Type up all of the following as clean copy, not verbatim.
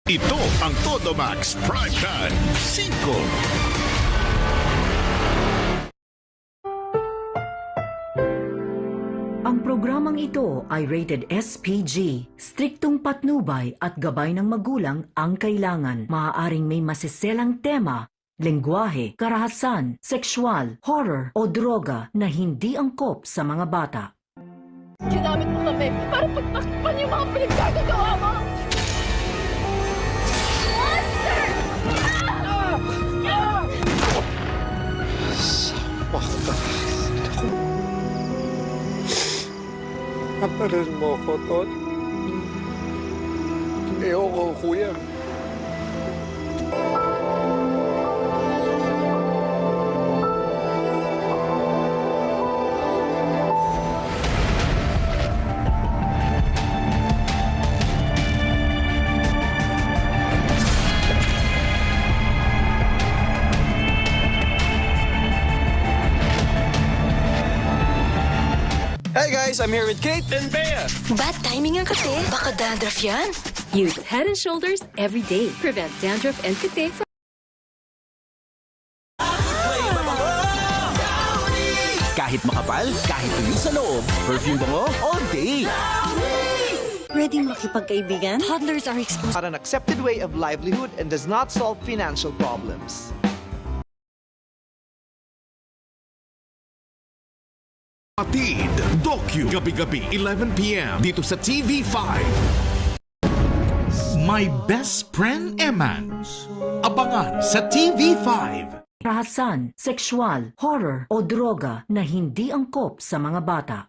Ito ang Todo Max Primetime 5. Ang programang ito ay rated SPG. Striktong patnubay at gabay ng magulang ang kailangan. Maaaring may masiselang tema, lengguwahe, karahasan, sexual, horror o droga na hindi angkop sa mga bata. Ginamit mo kami para pagtakpan yung mga pinagkagagawa mo! Monster! Kapalan mo ko, Ton. Hindi ako, kuya. Hey guys, I'm here with Kate and Bea. Bad timing ang kasi. Baka dandruff yan. Use Head and Shoulders every day. Prevent dandruff and kate from... Kahit makapal, kahit tuloy sa loob, perfume bango all day. Ready makipagkaibigan? Toddlers are exposed. Not an accepted way of livelihood and does not solve financial problems. Atid, Docu, gabi-gabi 11 p.m. dito sa TV5. My Best Friend Eman. Abangan sa TV5. Karahasan, sexual, horror o droga na hindi angkop sa mga bata.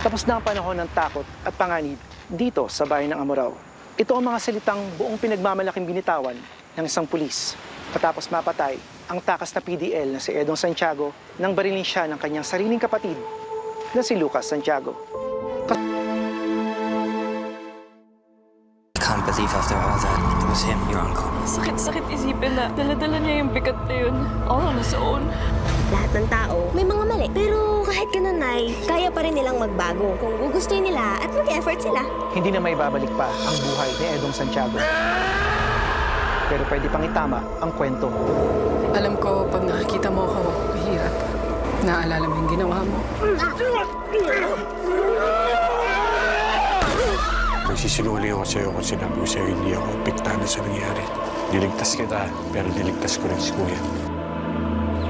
Tapos na ang panahon ng takot at panganib dito sa bayan ng Amurao. Ito ang mga salitang buong pinagmamalaking binitawan ng isang pulis. Patapos mapatay ang takas na PDL na si Edong Santiago nang barilin siya ng kanyang sariling kapatid na si Lucas Santiago. I can't believe after all that, it was him, your uncle. Sakit-sakit isipin na dala-dala niya yung bigat na yun. All on his own. Lahat ng tao may mga mali. Pero kahit ganun ay, kaya pa rin nilang magbago kung gugustuhin nila at mag-effort sila. Hindi na may babalik pa ang buhay ni Edong Santiago. Pero pwede pang itama ang kwento. Alam ko, pag nakikita mo ako, mahirap. Naaalala mo yung ginawa mo. Nagsisinuli ako sa'yo kung sinabi ko sa'yo hindi ako apektado sa nangyari. Niligtas kita, pero niligtas ko rin si Kuya.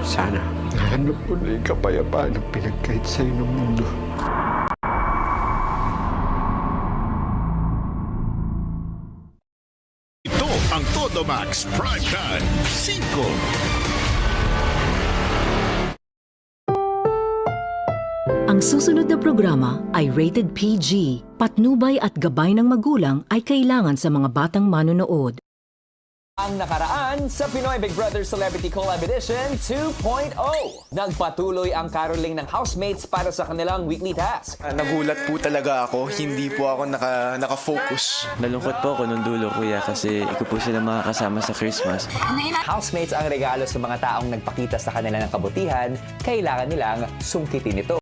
Sana, nahanap mo na yung kapayapaan ng pinagkait sa'yo ng mundo. Ito ang Todo Max Primetime 5. Ang susunod na programa ay rated PG. Patnubay at gabay ng magulang ay kailangan sa mga batang manonood. Ang nakaraan sa Pinoy Big Brother Celebrity Collab Edition 2.0. Nagpatuloy ang caroling ng housemates para sa kanilang weekly task. Nagulat po talaga ako. Hindi po ako nakafocus. Nalungkot po ako nung dulo, kuya, kasi ikaw po sila makakasama sa Christmas. Housemates ang regalo sa mga taong nagpakita sa kanila ng kabutihan, kailangan nilang sungkitin ito.